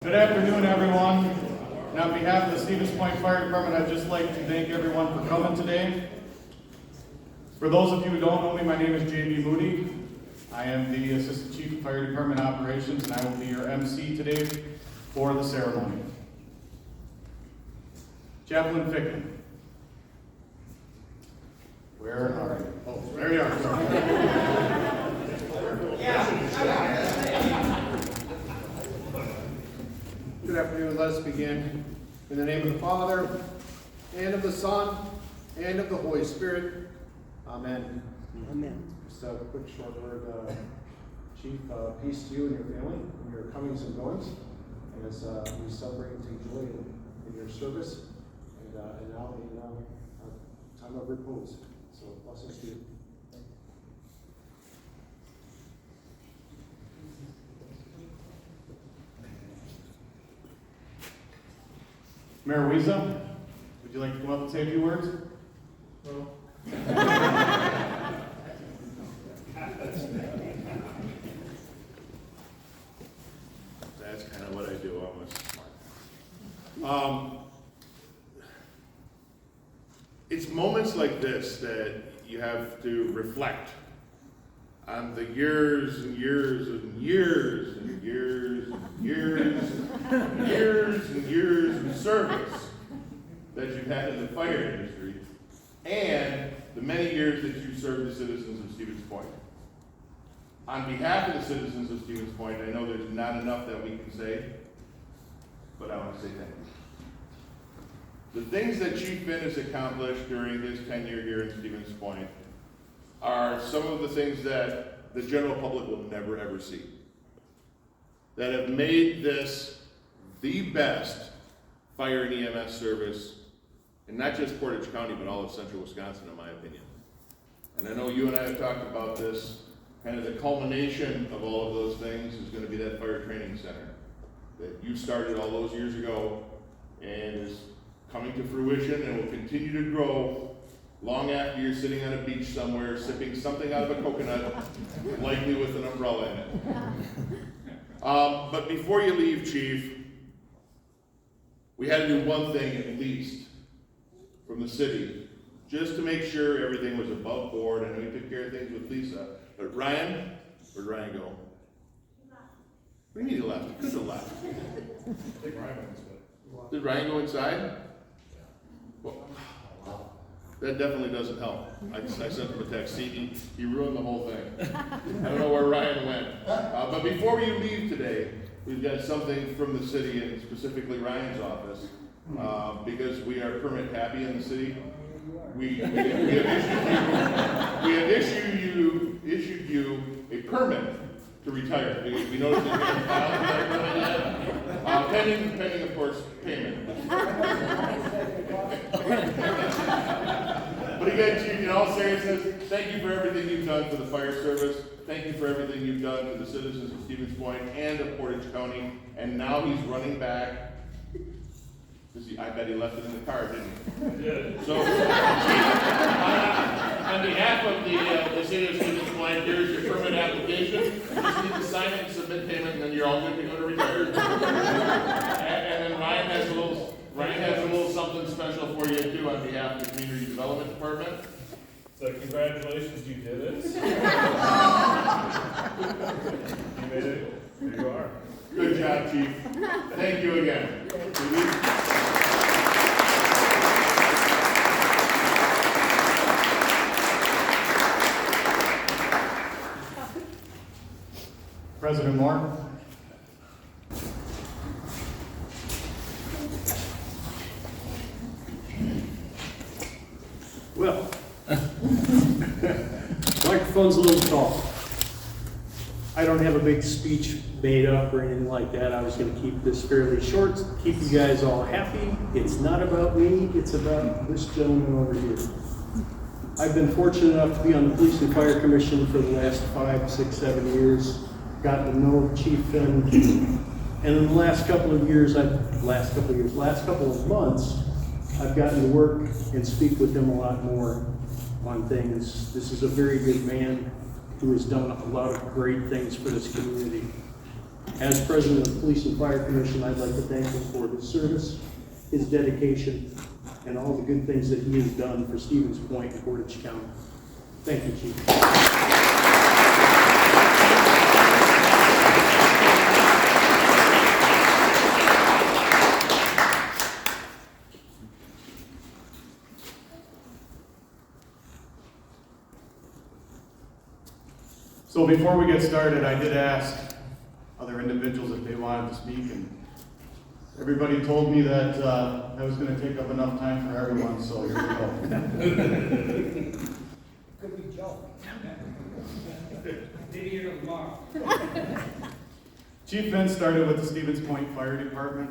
Good afternoon, everyone. And on behalf of the Stevens Point Fire Department, I'd just like to thank everyone for coming today. For those of you who don't know me, my name is J.B. Moody. I am the Assistant Chief of Fire Department Operations, and I will be your MC today for the ceremony. Chaplain Ficken. Where are you? Oh, there you are. Sorry. Good afternoon. Let us begin. In the name of the Father, and of the Son, and of the Holy Spirit. Amen. Amen. Just a quick short word, Chief. Peace to you and your family, and your comings and goings, and as we celebrate and take joy in your service, and now in a time of repose. So blessings to you. Mayor Wiesa, would you like to come up and say a few words? No. That's kind of what I do. I'm smart. It's moments like this that you have to reflect on the years and years and years and years and years and years and years of service that you've had in the fire industry, and the many years that you served the citizens of Stevens Point. On behalf of the citizens of Stevens Point, I know there's not enough that we can say, but I want to say thank you. The things that Chief Finn has accomplished during his tenure here in Stevens Point are some of the things that the general public will never ever see, that have made this the best fire and EMS service in not just Portage County, but all of central Wisconsin, in my opinion. And I know you and I have talked about this, kind of the culmination of all of those things is going to be that fire training center that you started all those years ago and is coming to fruition and will continue to grow long after you're sitting on a beach somewhere sipping something out of a coconut, likely with an umbrella in it. But before you leave, Chief, we had to do one thing at least from the city, just to make sure everything was above board. I know you took care of things with Lisa, but Ryan, where'd Ryan go? What do you mean he left? He could have left. Did Ryan go inside? Well, that definitely doesn't help. I sent him a text. See, he ruined the whole thing. I don't know where Ryan went. But before you leave today, we've got something from the city, and specifically Ryan's office, because we are permit happy in the city. We have issued you a permit to retire. We noticed that you haven't filed for that permit yet. Pending, of course, payment. But again, Chief, in all seriousness, thank you for everything you've done for the fire service. Thank you for everything you've done for the citizens of Stevens Point and of Portage County. And now he's running back. I bet he left it in the car, didn't he? Yeah. So, on behalf of the city of Stevens Point, here's your permit application. You just need to sign it and submit payment, and then you're all good to go to retire. And then Ryan has a little something special for you too on behalf of the Community Development Department. So congratulations, you did it. You made it. There you are. Good job, Chief. Thank you again. President Moore. Well, microphone's a little tall. I don't have a big speech made up or anything like that. I was going to keep this fairly short, keep you guys all happy. It's not about me, it's about this gentleman over here. I've been fortunate enough to be on the Police and Fire Commission for the last 5, 6, 7 years. Gotten to know Chief Finn. And in the last couple of months, I've gotten to work and speak with him a lot more on things. This is a very good man who has done a lot of great things for this community. As president of the Police and Fire Commission, I'd like to thank him for his service, his dedication, and all the good things that he has done for Stevens Point and Portage County. Thank you, Chief. So before we get started, I did ask other individuals if they wanted to speak, and everybody told me that I was going to take up enough time for everyone, so here we go. Could be Joe. Maybe you're tomorrow. Chief Finn started with the Stevens Point Fire Department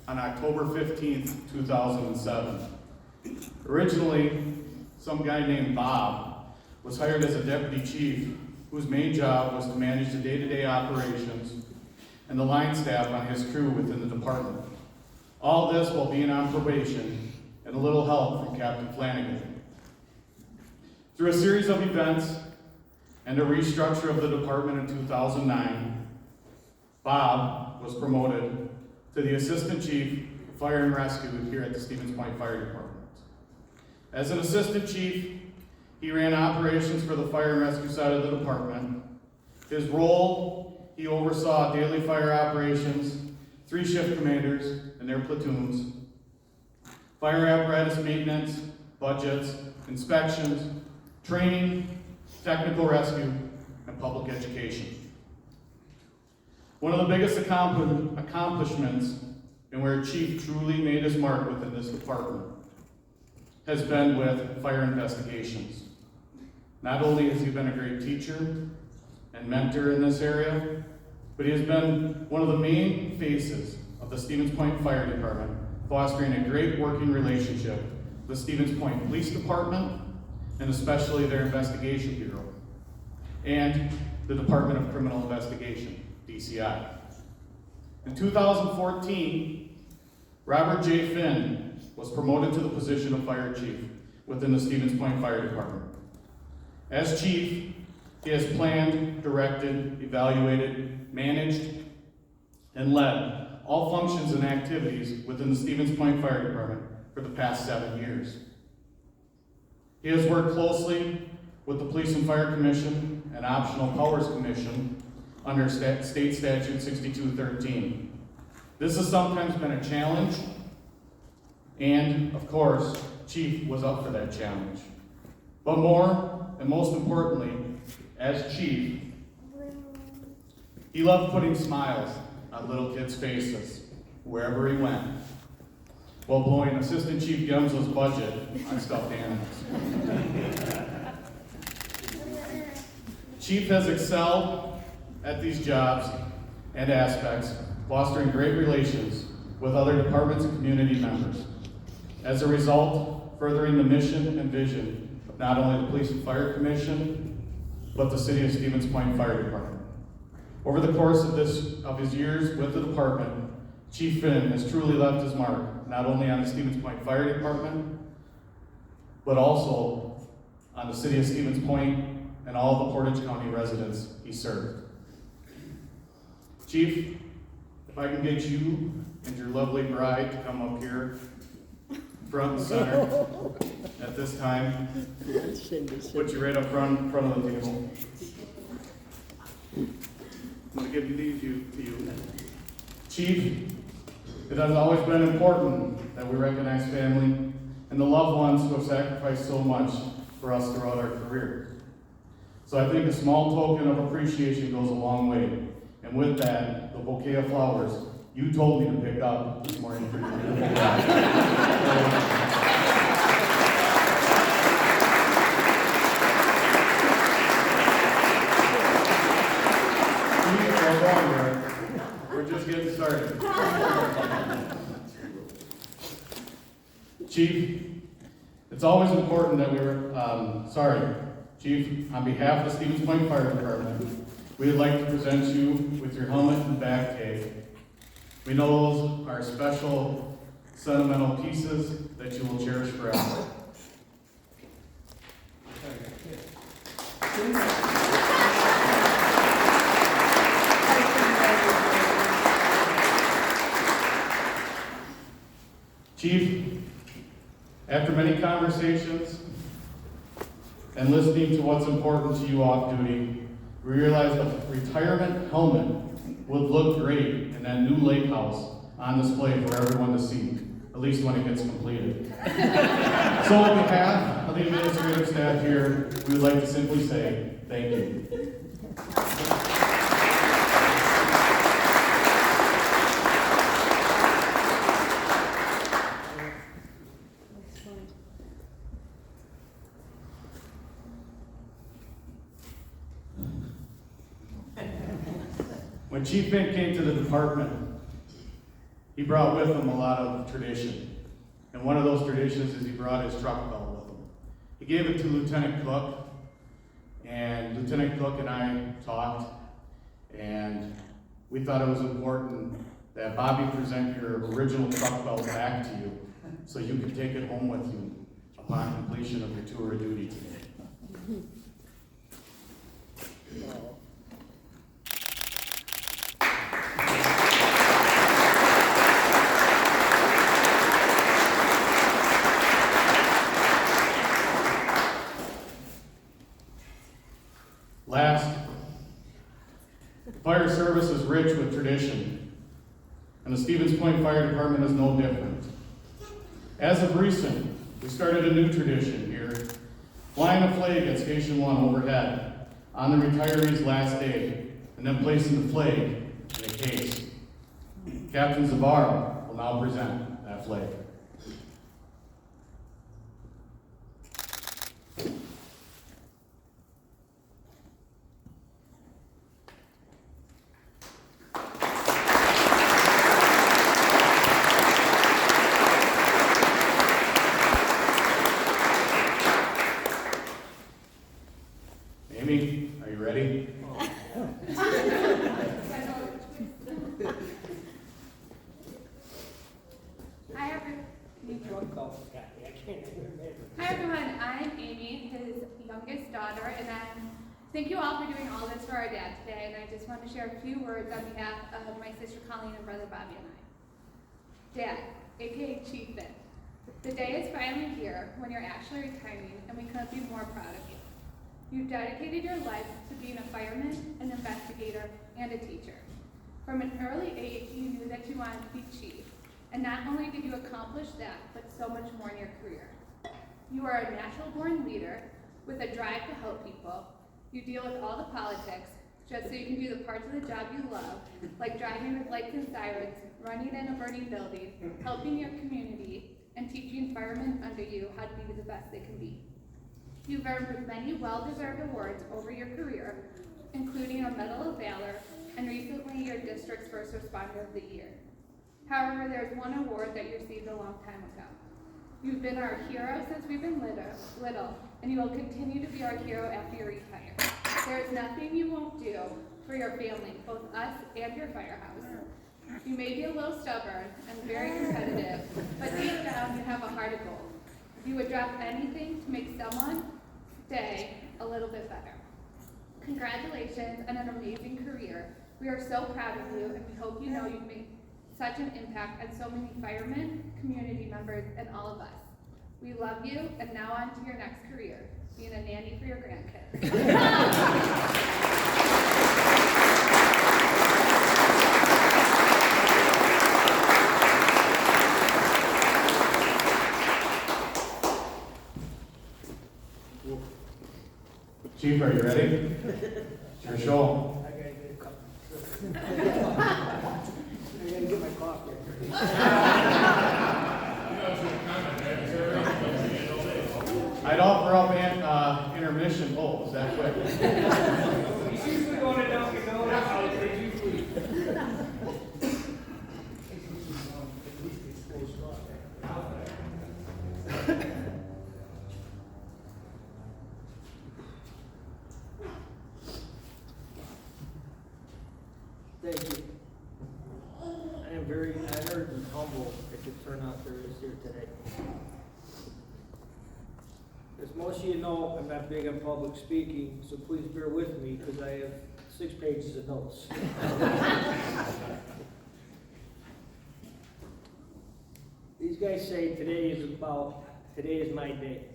on October 15th, 2007. Originally, some guy named Bob was hired as a deputy chief whose main job was to manage the day-to-day operations and the line staff on his crew within the department. All this while being on probation and a little help from Captain Flanagan. Through a series of events and a restructure of the department in 2009, Bob was promoted to the Assistant Chief of Fire and Rescue here at the Stevens Point Fire Department. As an Assistant Chief, he ran operations for the fire and rescue side of the department. His role, he oversaw daily fire operations, 3 shift commanders and their platoons, fire apparatus maintenance, budgets, inspections, training, technical rescue, and public education. One of the biggest accomplishments and where Chief truly made his mark within this department has been with fire investigations. Not only has he been a great teacher and mentor in this area, but he has been one of the main faces of the Stevens Point Fire Department, fostering a great working relationship with the Stevens Point Police Department, and especially their Investigation Bureau, and the Department of Criminal Investigation, DCI. In 2014, Robert J. Finn was promoted to the position of Fire Chief within the Stevens Point Fire Department. As Chief, he has planned, directed, evaluated, managed, and led all functions and activities within the Stevens Point Fire Department for the past 7 years. He has worked closely with the Police and Fire Commission and Optional Powers Commission under State Statute 6213. This has sometimes been a challenge, and of course, Chief was up for that challenge. But more, and most importantly, as Chief, he loved putting smiles on little kids' faces wherever he went, while blowing Assistant Chief Gems's budget on stuffed animals. Chief has excelled at these jobs and aspects, fostering great relations with other departments and community members. As a result, furthering the mission and vision of not only the Police and Fire Commission, but the City of Stevens Point Fire Department. Over the course of his years with the department, Chief Finn has truly left his mark, not only on the Stevens Point Fire Department, but also on the City of Stevens Point and all the Portage County residents he served. Chief, if I can get you and your lovely bride to come up here, front and center, at this time. Put you right up front of the table. I'm going to give these to you. Chief, it has always been important that we recognize family and the loved ones who have sacrificed so much for us throughout our career. So I think a small token of appreciation goes a long way. And with that, the bouquet of flowers you told me to pick up this morning for your beautiful bride. We're just getting started. Chief, it's always important that Chief, on behalf of the Stevens Point Fire Department, we would like to present you with your helmet and back tape. We know those are special, sentimental pieces that you will cherish forever. Chief, after many conversations and listening to what's important to you off duty, we realized a retirement helmet would look great in that new lake house on display for everyone to see, at least when it gets completed. So on behalf of the administrative staff here, we would like to simply say thank you. When Chief Fink came to the department, he brought with him a lot of tradition. And one of those traditions is he brought his truck belt with him. He gave it to Lieutenant Cook, and Lieutenant Cook and I talked, and we thought it was important that Bobby present your original truck belt back to you so you could take it home with you upon completion of your tour of duty today. Last, the fire service is rich with tradition, and the Stevens Point Fire Department is no different. As of recent, we started a new tradition here, flying a flag at Station 1 overhead on the retiree's last day, and then placing the flag in a case. Captain Zavar will now present that flag. Amy, are you ready? Hi everyone, I'm Amy, his youngest daughter, and thank you all for doing all this for our dad today, and I just want to share a few words on behalf of my sister Colleen and brother Bobby and I. Dad, aka Chief Finn, the day is finally here when you're actually retiring, and we couldn't be more proud of you. You've dedicated your life to being a fireman, an investigator, and a teacher. From an early age, you knew that you wanted to be chief, and not only did you accomplish that, but so much more in your career. You are a natural-born leader with a drive to help people. You deal with all the politics just so you can do the parts of the job you love, like driving with lights and sirens, running in a burning building, helping your community, and teaching firemen under you how to be the best they can be. You've earned many well-deserved awards over your career, including a Medal of Valor and recently your district's First Responder of the Year. However, there's one award that you received a long time ago. You've been our hero since we've been little, and you will continue to be our hero after you retire. There is nothing you won't do for your family, both us and your firehouse. You may be a little stubborn and very competitive, but deep down you have a heart of gold. You would drop anything to make someone's day a little bit better. Congratulations on an amazing career. We are so proud of you, and we hope you know you've made such an impact on so many firemen, community members, and all of us. We love you, and now on to your next career, being a nanny for your grandkids. Chief, are you ready? It's your show. I gotta get a couple. I gotta get my coffee. I'd offer up intermission. Oh, is that quick? He's usually going to Dunkin' Donuts, they usually. Thank you. I am very honored and humbled at the turnout there is here today. As most of you know, I'm not big on public speaking, so please bear with me because I have 6 pages of notes. These guys say today is my day.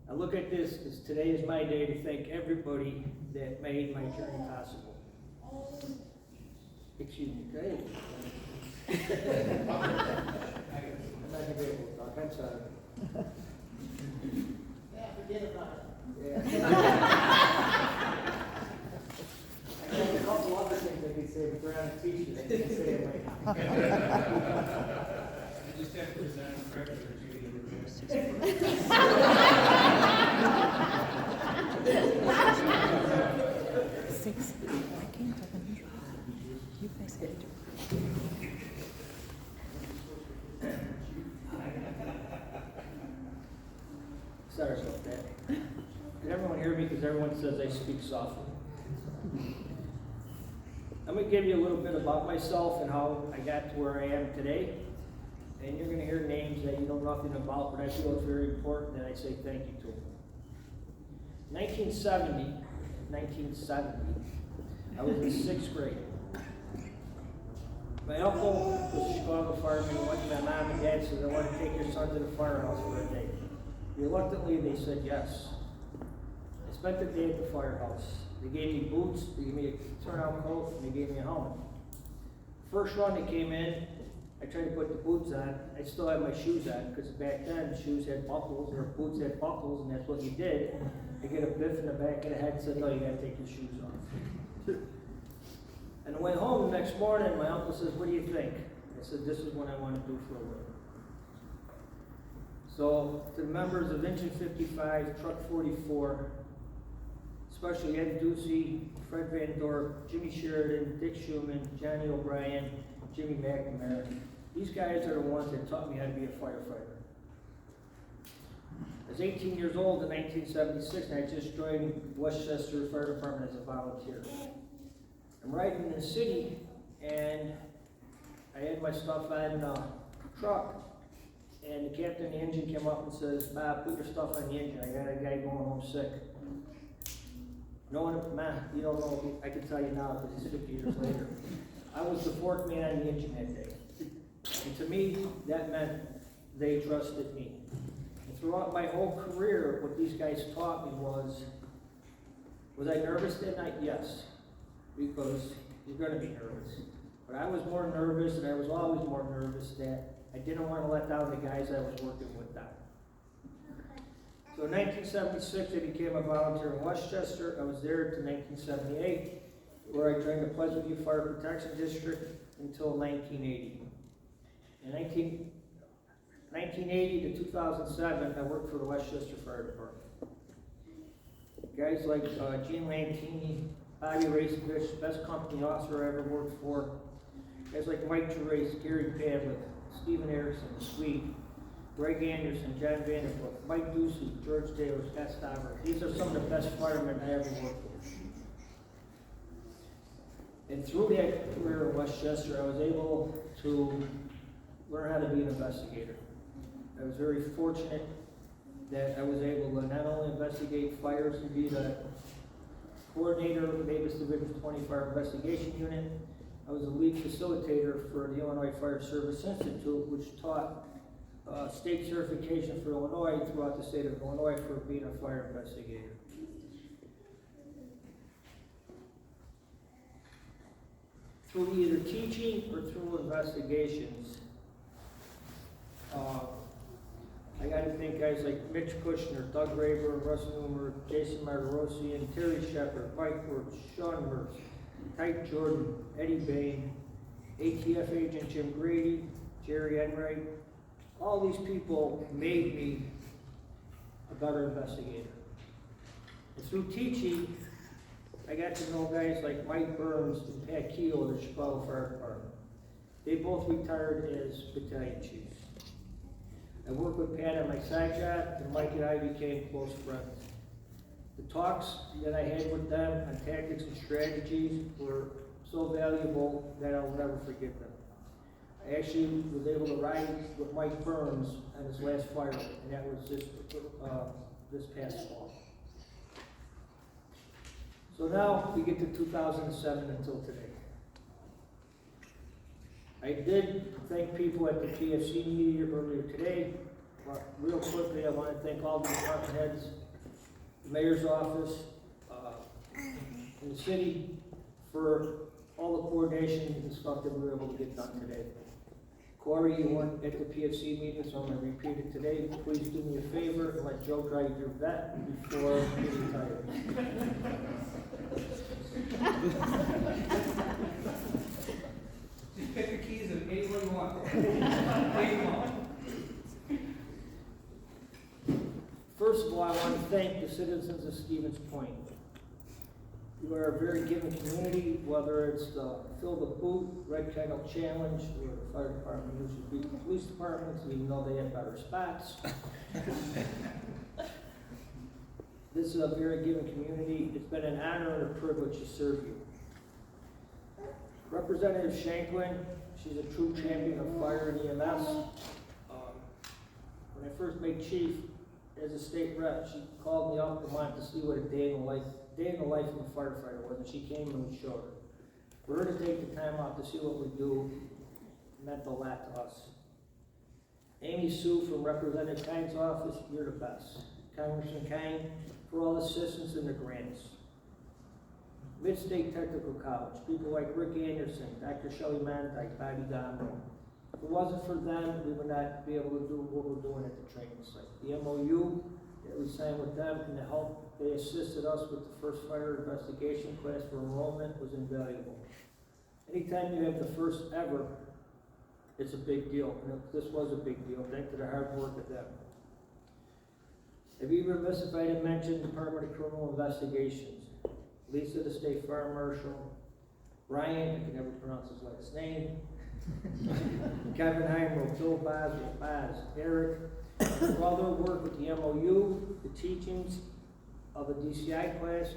I look at this as today is my day to thank everybody that made my journey possible. Excuse me, hey. I'm not gonna be able to talk, I'm sorry. Yeah, forget about it. Yeah. I have a couple other things I could say, but they're on a t-shirt, I can't say it right now. You just have to present a record or two. Six. I can't open it. You guys have to. Sorry about that. Can everyone hear me? Because everyone says I speak softly. I'm going to give you a little bit about myself and how I got to where I am today. And you're going to hear names that you know nothing about, but I feel it's very important that I say thank you to them. 1970, I was in 6th grade. My uncle was a Chicago fireman. He went to my mom and dad and said, I want to take your son to the firehouse for a day. Reluctantly, they said yes. I spent the day at the firehouse. They gave me boots, they gave me a turnout coat, and they gave me a helmet. First run they came in, I tried to put the boots on. I still had my shoes on, because back then, shoes had buckles, or boots had buckles, and that's what you did. I get a biff in the back of the head and said, no, you gotta take your shoes off. And I went home the next morning, my uncle says, what do you think? I said, this is what I want to do for a living. So, to the members of Engine 55, Truck 44, especially Ed Ducey, Fred Van Dorp, Jimmy Sheridan, Dick Schumann, Johnny O'Brien, Jimmy McNamara, these guys are the ones that taught me how to be a firefighter. I was 18 years old in 1976, and I just joined Westchester Fire Department as a volunteer. I'm riding in the city, and I had my stuff on a truck, and the captain of the engine came up and says, Bob, put your stuff on the engine. I got a guy going home sick. No one, man, you don't know, I can tell you now because it's 50 years later. I was the fourth man on the engine that day. And to me, that meant they trusted me. And throughout my whole career, what these guys taught me was I nervous that night? Yes. Because you're going to be nervous. But I was more nervous, and I was always more nervous that I didn't want to let down the guys I was working with down. So in 1976, I became a volunteer in Westchester. I was there to 1978, where I joined the Pleasant View Fire Protection District until 1980. In 1980 to 2007, I worked for the Westchester Fire Department. Guys like Gene Lantini, Bobby Racevich, best company officer I ever worked for. Guys like Mike Therese, Gary Padlick, Stephen Erickson, Swede, Greg Anderson, John Vanderbilt, Mike Ducey, George Taylor, Scott Stauber. These are some of the best firemen I ever worked with. And through that career in Westchester, I was able to learn how to be an investigator. I was very fortunate that I was able to not only investigate fires and be the coordinator of the Davis Division's 20 Fire Investigation Unit. I was the lead facilitator for the Illinois Fire Service Institute, which taught state certification for Illinois throughout the state of Illinois for being a fire investigator. Through either teaching or through investigations, I got to thank guys like Mitch Kushner, Doug Raber, Russ Newmer, Jason Martirossi, and Terry Shepard, Mike Wirtz, Sean Mertz, Tyke Jordan, Eddie Bain, ATF agent Jim Grady, Jerry Enright. All these people made me a better investigator. And through teaching, I got to know guys like Mike Burns and Pat Keel of the Chicago Fire Department. They both retired as battalion chiefs. I worked with Pat on my side job, and Mike and I became close friends. The talks that I had with them on tactics and strategies were so valuable that I'll never forget them. I actually was able to ride with Mike Burns on his last fire, and that was this past fall. So now we get to 2007 until today. I did thank people at the PFC meeting earlier today, but real quickly, I want to thank all the department heads, the mayor's office, and the city for all the coordination and stuff that we were able to get done today. Corey, you weren't at the PFC meeting, so I'm gonna repeat it today. Please do me a favor and let Joe drive your vet before you retire. Just pick the keys and pay what you want. Pay them all. First of all, I want to thank the citizens of Stevens Point. You are a very giving community, whether it's the Fill the Boot, Red Kettle Challenge, where the fire department usually beat the police departments, even though they have better spots. This is a very giving community. It's been an honor and a privilege to serve you. Representative Shanklin, she's a true champion of fire and EMS. When I first made chief, as a state rep, she called me up and wanted to see what a day in the life of a firefighter was, and she came and we showed her. For her to take the time out to see what we do meant a lot to us. Amy Sue from Representative Kine's office, you're the best. Congressman Kine, for all the assistance and the grants. Mid-State Technical College, people like Rick Anderson, Dr. Shelley Mandike, Bobby Dombo. If it wasn't for them, we would not be able to do what we're doing at the training site. The MOU that we signed with them and the help they assisted us with the first fire investigation class for enrollment was invaluable. Anytime you have the first ever, it's a big deal. And this was a big deal, thanks to the hard work of them. I'd be remiss if I didn't mention Department of Criminal Investigations. Lisa, the State Fire Marshal, Ryan, I can never pronounce his last name, Kevin Heimel, Bill Baz, Eric, for all their work with the MOU, the teachings of the DCI class,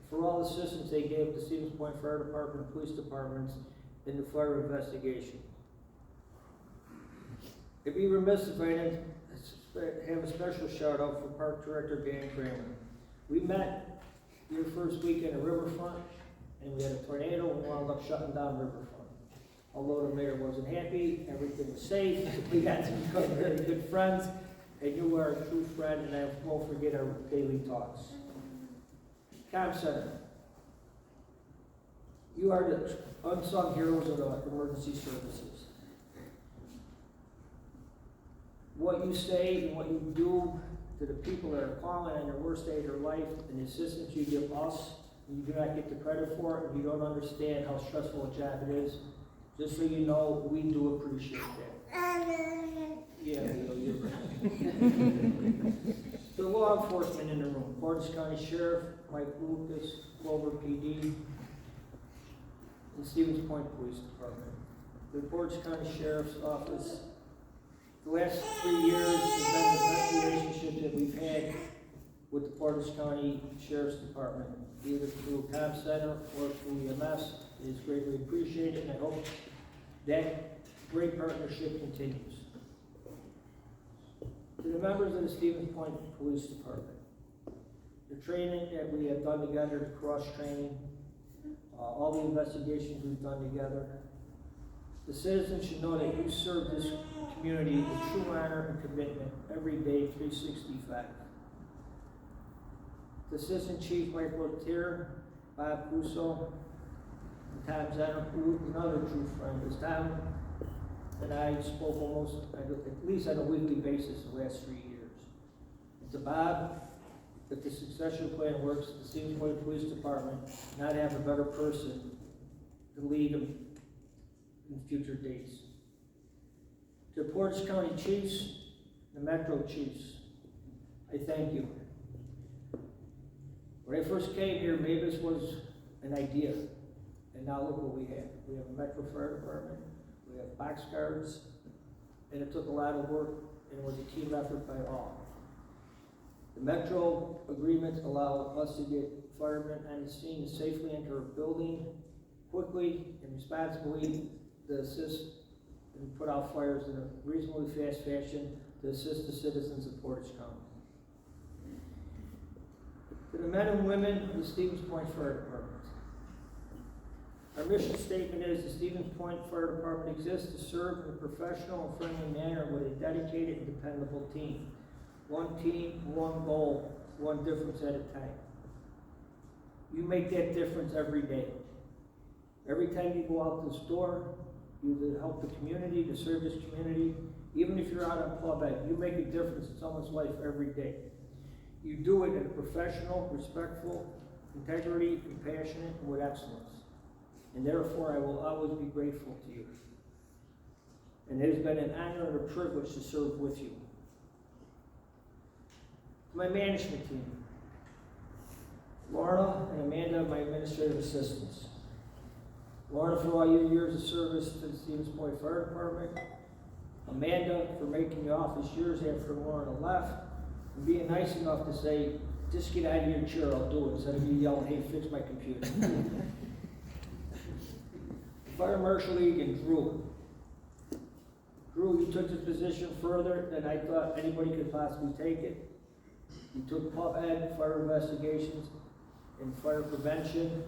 for all the assistance they gave to Stevens Point Fire Department and police departments in the fire investigation. It'd be remiss if I didn't have a special shout out for Park Director Dan Kramer. We met your first weekend at Riverfront, and we had a tornado and wound up shutting down Riverfront. Although the mayor wasn't happy, everything was safe, we got to become very good friends, and you are a true friend, and I won't forget our daily talks. Comm Center. You are the unsung heroes of the emergency services. What you say and what you do to the people that are calling on their worst day of their life, and the assistance you give us, you do not get the credit for it, and you don't understand how stressful a job it is. Just so you know, we do appreciate that. Yeah, you're right. The law enforcement in the room, Portage County Sheriff, Mike Lucas, Clover PD, and Stevens Point Police Department. The Portage County Sheriff's Office, the last 3 years has been the best relationship that we've had with the Portage County Sheriff's Department, either through Comm Center or through EMS. It is greatly appreciated, and I hope that great partnership continues. To the members of the Stevens Point Police Department, the training that we have done together, the cross-training, all the investigations we've done together, the citizens should know that you serve this community with true honor and commitment every day, 365. The Assistant Chief Mike Rotier, Bob Cuso, Tom Zenner, who is another true friend, because Tom and I spoke almost, at least on a weekly basis the last 3 years. And to Bob, if the succession plan works, the Stevens Point Police Department not have a better person to lead them in future days. To Portage County Chiefs, the Metro Chiefs, I thank you. When I first came here, Mavis was an idea, and now look what we have. We have a Metro Fire Department, we have box guards, and it took a lot of work, and it was a team effort by all. The Metro agreements allow us to get firemen on the scene to safely enter a building quickly and responsibly to assist and put out fires in a reasonably fast fashion to assist the citizens of Portage County. To the men and women of the Stevens Point Fire Department, Our mission statement is the Stevens Point Fire Department exists to serve in a professional and friendly manner with a dedicated and dependable team. One team, one goal, one difference at a time. You make that difference every day. Every time you go out this door, you help the community, to serve this community. Even if you're out on Club Ed, you make a difference in someone's life every day. You do it in a professional, respectful, integrity, compassionate, and with excellence. And therefore, I will always be grateful to you. And it has been an honor and a privilege to serve with you. To my management team, Lorna and Amanda, my administrative assistants. Lorna, for all your years of service to the Stevens Point Fire Department. Amanda, for making the office yours after Lorna left. And being nice enough to say, just get out of your chair, I'll do it, instead of you yelling, hey, fix my computer. Fire Marshal Egan, Drew. Drew, you took this position further than I thought anybody could possibly take it. You took Pub Ed, fire investigations, and fire prevention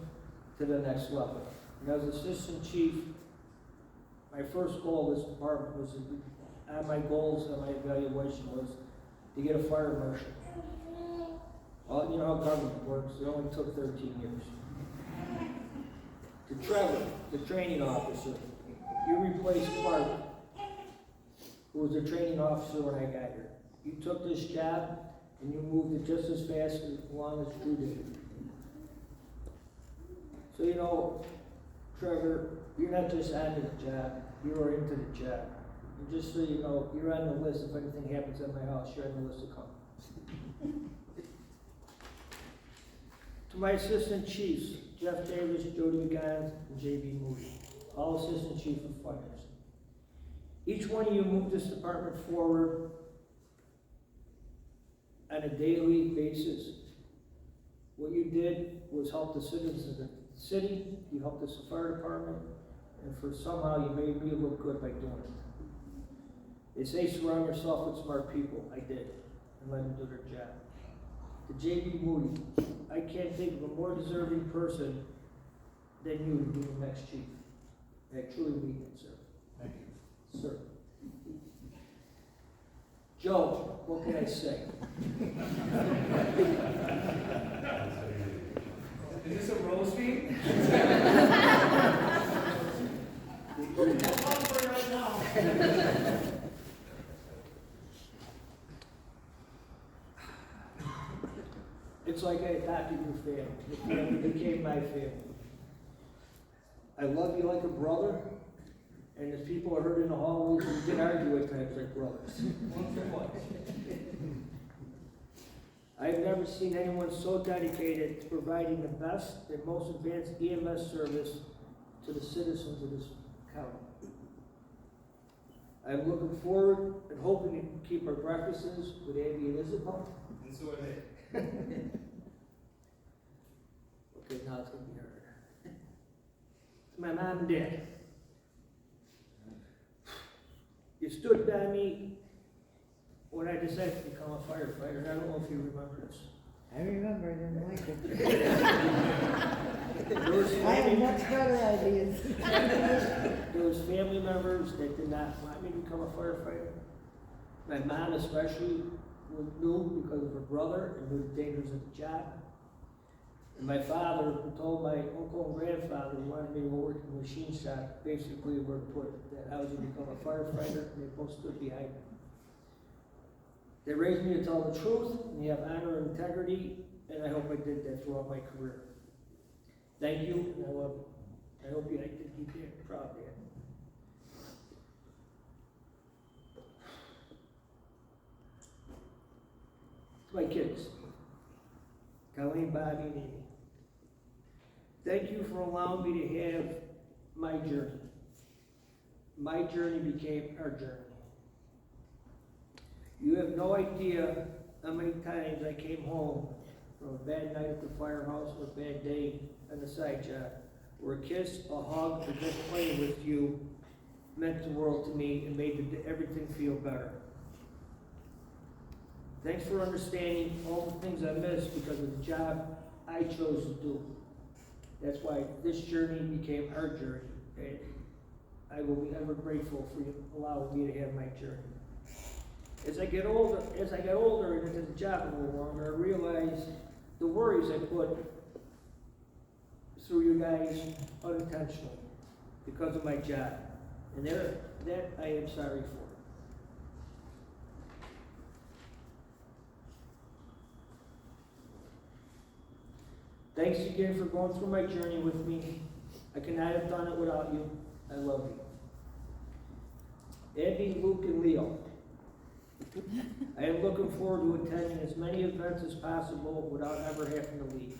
to the next level. And as Assistant Chief, my first goal of this department was, and my goals and my evaluation was to get a fire marshal. Well, you know how government works, it only took 13 years. To Trevor, the training officer, you replaced Clark, who was a training officer when I got here. You took this job and you moved it just as fast as long as Drew did. So you know, Trevor, you're not just on the job, you are into the job. And just so you know, you're on the list. If anything happens at my house, you're on the list to come. To my assistant chiefs, Jeff Davis, Jody McGann, and J.B. Moody, all assistant chief of fires. Each one of you moved this department forward on a daily basis. What you did was help the citizens of the city, you helped us, the fire department, and for somehow you made me look good by doing it. They say surround yourself with smart people. I did, and let them do their job. To J.B. Moody, I can't think of a more deserving person than you to be the next chief. I truly mean it, sir. Thank you. Sir. Joe, what can I say? Is this a rose feed? It's like I adopted your family. Your family became my family. I love you like a brother, and as people are heard in the hallways, we can argue at times like brothers. Once or twice. I've never seen anyone so dedicated to providing the best and most advanced EMS service to the citizens of this county. I'm looking forward and hoping to keep our breakfasts with Abby and Isabel. And so are they. Okay, now it's gonna be hard. To my mom and dad. You stood by me when I decided to become a firefighter, and I don't know if you remember this. I remember, I didn't like it. There was I had family, much better ideas. there was family members that did not want me to become a firefighter. My mom especially knew because of her brother and knew the dangers of the job. And my father, who told my uncle and grandfather who wanted me to work in the machine shop, basically were put that I was going to become a firefighter, and they both stood behind me. They raised me to tell the truth, and you have honor and integrity, and I hope I did that throughout my career. Thank you, and I love you. I hope you did keep being proud, Dad. To my kids, Colleen, Bobby, and Amy. Thank you for allowing me to have my journey. My journey became our journey. You have no idea how many times I came home from a bad night at the firehouse or a bad day on the side job, where a kiss, a hug, or just playing with you meant the world to me and made everything feel better. Thanks for understanding all the things I missed because of the job I chose to do. That's why this journey became our journey. And I will be ever grateful for you allowing me to have my journey. As I got older and into the job a little longer, I realized the worries I put through you guys unintentionally because of my job. And that I am sorry for. Thanks again for going through my journey with me. I could not have done it without you. I love you. Abby, Luke, and Leo. I am looking forward to attending as many events as possible without ever having to leave.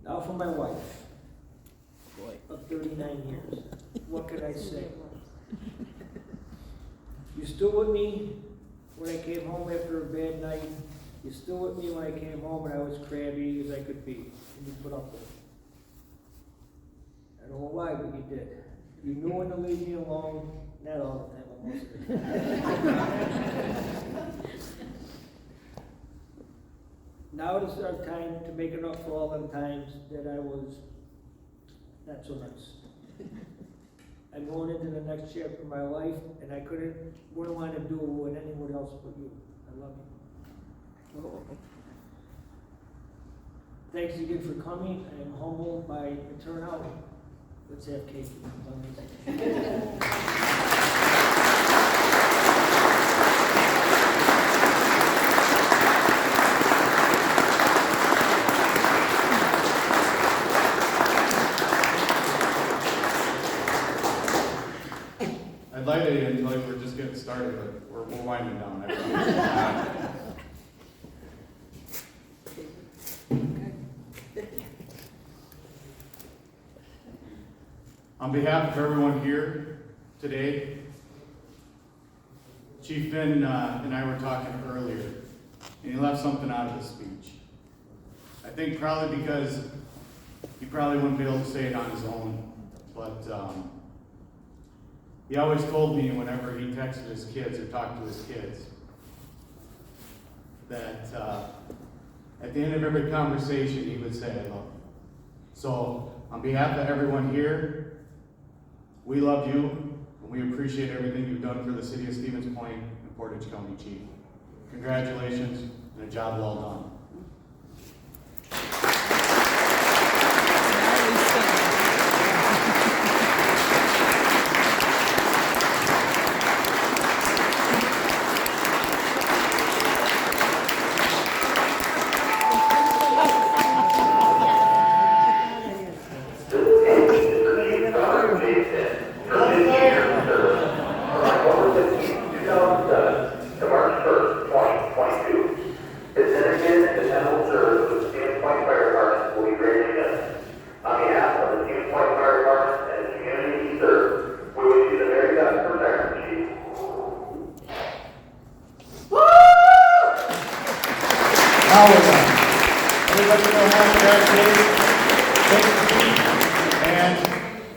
Now for my wife of 39 years. What can I say? You stood with me when I came home after a bad night. You stood with me when I came home and I was crabby as I could be. And you put up with it. I don't know why, but you did. You knew when to leave me alone. Not all the time, but most of the time. Now it is our time to make it up for all them times that I was not so nice. I'm going into the next chapter of my life, and I wouldn't want to do it with anyone else but you. I love you. Thanks again for coming. I am humbled by the turnout. Let's have cake. I'd like to tell you we're just getting started, but we're winding down. I promise. On behalf of everyone here today, Chief Finn and I were talking earlier, and he left something out of the speech. I think probably because he probably wouldn't be able to say it on his own, but he always told me whenever he texted his kids or talked to his kids that at the end of every conversation he would say, "I love you." So on behalf of everyone here, we love you, and we appreciate everything you've done for the city of Stevens Point and Portage County, Chief. Congratulations, and a job well done.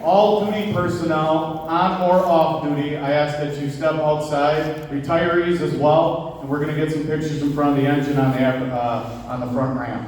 All duty personnel, on or off duty, I ask that you step outside, retirees as well, and we're going to get some pictures in front of the engine on the front ramp.